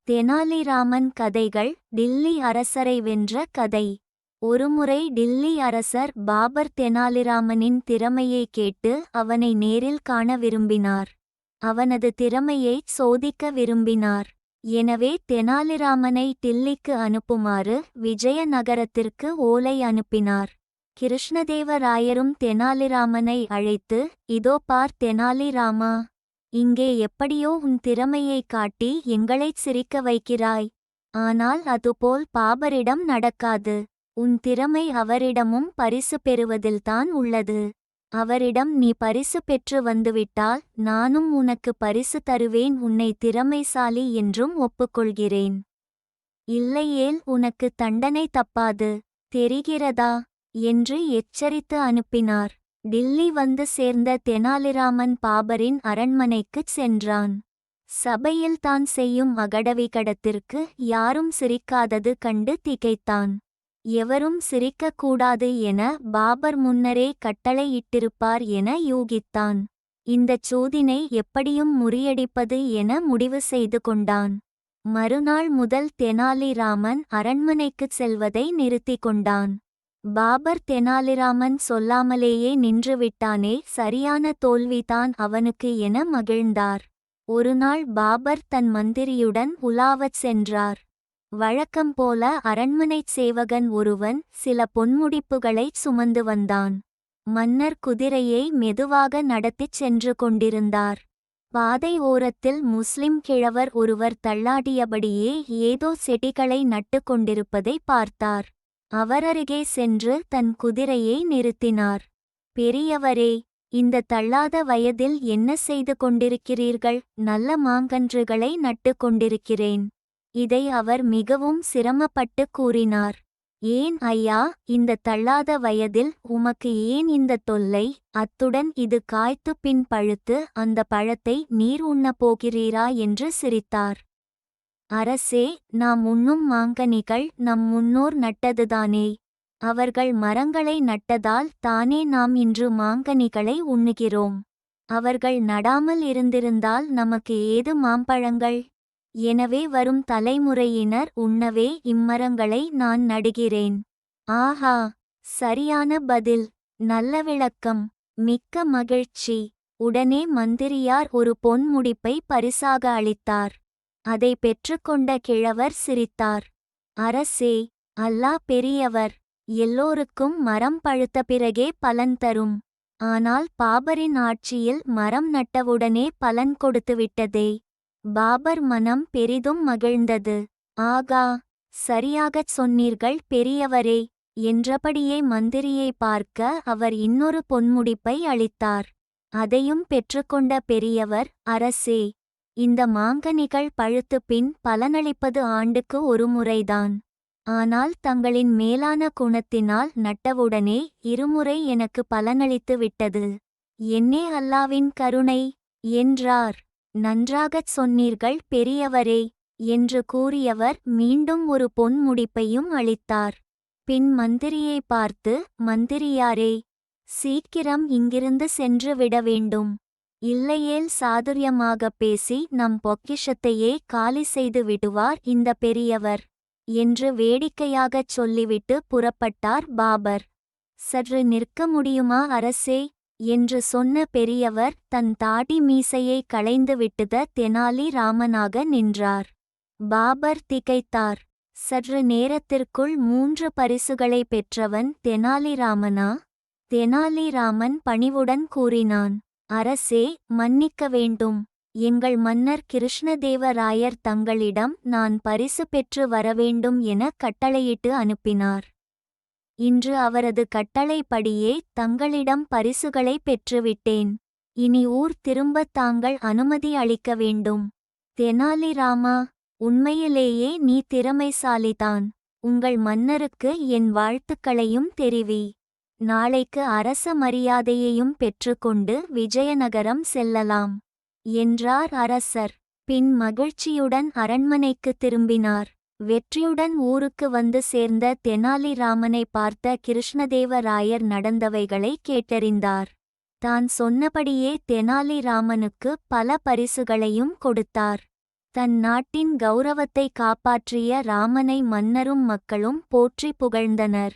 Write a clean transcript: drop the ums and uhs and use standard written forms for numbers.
தெனாலிராமன் கதைகள். டில்லி அரசரை வென்ற கதை. ஒருமுறை டில்லி அரசர் பாபர் தெனாலிராமனின் திறமையை கேட்டு அவனை நேரில் காண விரும்பினார். அவனது திறமையைச் சோதிக்க விரும்பினார். எனவே தெனாலிராமனை டில்லிக்கு அனுப்புமாறு விஜயநகரத்திற்கு ஓலை அனுப்பினார். கிருஷ்ணதேவராயரும் தெனாலிராமனை அழைத்து, இதோ பார் தெனாலிராமா, இங்கே எப்படியோ உன் திறமையை காட்டி எங்களைச் சிரிக்க வைக்கிறாய். ஆனால் அதுபோல் பாபரிடம் நடக்காது. உன் திறமை அவரிடமும் பரிசு பெறுவதில்தான் உள்ளது. அவரிடம் நீ பரிசு பெற்று வந்துவிட்டால் நானும் உனக்கு பரிசு தருவேன். உன்னை திறமைசாலி என்றும் ஒப்புக்கொள்கிறேன். இல்லையேல் உனக்கு தண்டனை தப்பாது, தெரிகிறதா என்று எச்சரித்து அனுப்பினார். டில்லி வந்து சேர்ந்த தெனாலிராமன் பாபரின் அரண்மனைக்குச் சென்றான். சபையில் தான் செய்யும் அகடவிகடத்திற்கு யாரும் சிரிக்காதது கண்டு திகைத்தான். எவரும் சிரிக்கக்கூடாது என பாபர் முன்னரே கட்டளை இட்டிருப்பார் என யூகித்தான். இந்தச் சூதினை எப்படியும் முறியடிப்பது என முடிவு செய்து கொண்டான். மறுநாள் முதல் தெனாலிராமன் அரண்மனைக்குச் செல்வதை நிறுத்திக் கொண்டான். பாபர் தெனாலிராமன் சொல்லாமலேயே நின்றுவிட்டானே, சரியான தோல்விதான் அவனுக்கு என மகிழ்ந்தார். ஒருநாள் பாபர் தன் மந்திரியுடன் உலாவச் சென்றார். வழக்கம் போல அரண்மனைச் சேவகன் ஒருவன் சில பொன்முடிப்புகளைச் சுமந்து வந்தான். மன்னர் குதிரையை மெதுவாக நடத்திச் சென்று கொண்டிருந்தார். பாதை ஓரத்தில் முஸ்லிம் கிழவர் ஒருவர் தள்ளாடியபடியே ஏதோ செடிகளை நட்டு கொண்டிருப்பதை பார்த்தார். அவரருகே சென்று தன் குதிரையை நிறுத்தினார். பெரியவரே, இந்த தள்ளாத வயதில் என்ன செய்து கொண்டிருக்கிறீர்கள்? நல்ல மாங்கன்றுகளை நட்டு கொண்டிருக்கிறேன். இதை அவர் மிகவும் சிரமப்பட்டு கூறினார். ஏன் ஐயா, இந்த தள்ளாத வயதில் உமக்கு ஏன் இந்த தொல்லை? அத்துடன் இது காய்த்து பின் பழுத்து அந்த பழத்தை நீர் உண்ணப் போகிறீரா என்று சிரித்தார். அரசே, நாம் உண்ணும் மாங்கனிகள் நம் முன்னோர் நட்டதுதானே. அவர்கள் மரங்களை நட்டதால் தானே நாம் இன்று மாங்கனிகளை உண்ணுகிறோம். அவர்கள் நடாமல் இருந்திருந்தால் நமக்கு ஏது மாம்பழங்கள்? எனவே வரும் தலைமுறையினர் உண்ணவே இம்மரங்களை நான் நடுகிறேன். ஆஹா, சரியான பதில், நல்ல விளக்கம், மிக்க மகிழ்ச்சி. உடனே மந்திரியார் ஒரு பொன் முடிப்பை பரிசாக அளித்தார். அதை பெற்றுக்கொண்ட கிழவர் சிரித்தார். அரசே, அல்லாஹ் பெரியவர். எல்லோருக்கும் மரம் பழுத்த பிறகே பலன் தரும். ஆனால் பாபரின் ஆட்சியில் மரம் நட்டவுடனே பலன் கொடுத்துவிட்டதே. பாபர் மனம் பெரிதும் மகிழ்ந்தது. ஆகா, சரியாகச் சொன்னீர்கள் பெரியவரே என்றபடியே மந்திரியை பார்க்க அவர் இன்னொரு பொன்முடிப்பை அளித்தார். அதையும் பெற்றுக்கொண்ட பெரியவர், அரசே, இந்த மாங்கனிகள் பழுத்து பின் பலனளிப்பது ஆண்டுக்கு ஒரு முறைதான். ஆனால் தங்களின் மேலான குணத்தினால் நட்டவுடனே இருமுறை எனக்கு பலனளித்து விட்டது. என்னே அல்லாவின் கருணை என்றார். நன்றாகச் சொன்னீர்கள் பெரியவரே என்று கூறியவர் மீண்டும் ஒரு பொன் முடிப்பையும் அளித்தார். பின் மந்திரியை பார்த்து, மந்திரியாரே, சீக்கிரம் இங்கிருந்து சென்று விட வேண்டும். இல்லையேல் சாதுரியமாகப் பேசி நம் பொக்கிஷத்தையே காலி செய்து விடுவார் இந்த பெரியவர் என்று வேடிக்கையாகச் சொல்லிவிட்டு புறப்பட்டார் பாபர். சற்று நிற்க முடியுமா அரசே என்று சொன்ன பெரியவர் தன் தாடி மீசையை களைந்துவிட்டுத தெனாலிராமனாக நின்றார். பாபர் திகைத்தார். சற்று நேரத்திற்குள் 3 பரிசுகளை பெற்றவன் தெனாலிராமனா? தெனாலிராமன் பணிவுடன் கூறினான், அரசே, மன்னிக்க வேண்டும். எங்கள் மன்னர் கிருஷ்ணதேவராயர் தங்களிடம் நான் பரிசு பெற்று வரவேண்டும் என கட்டளையிட்டு அனுப்பினார். இன்று அவரது கட்டளைப்படியே தங்களிடம் பரிசுகளை பெற்றுவிட்டேன். இனி ஊர் திரும்பத் தாங்கள் அனுமதி அளிக்க வேண்டும். தெனாலிராமா, உண்மையிலேயே நீ திறமைசாலிதான். உங்கள் மன்னருக்கு என் வாழ்த்துக்களையும் தெரிவி. நாளைக்கு அரச மரியாதையையும் பெற்றுக்கொண்டு விஜயநகரம் செல்லலாம் என்றார் அரசர். பின் மகிழ்ச்சியுடன் அரண்மனைக்கு திரும்பினார். வெற்றியுடன் ஊருக்கு வந்து சேர்ந்த தெனாலிராமனை பார்த்த கிருஷ்ணதேவராயர் நடந்தவைகளை கேட்டறிந்தார். தான் சொன்னபடியே தெனாலிராமனுக்கு பல பரிசுகளையும் கொடுத்தார். தன் நாட்டின் கௌரவத்தை காப்பாற்றிய ராமனை மன்னரும் மக்களும் போற்றி புகழ்ந்தனர்.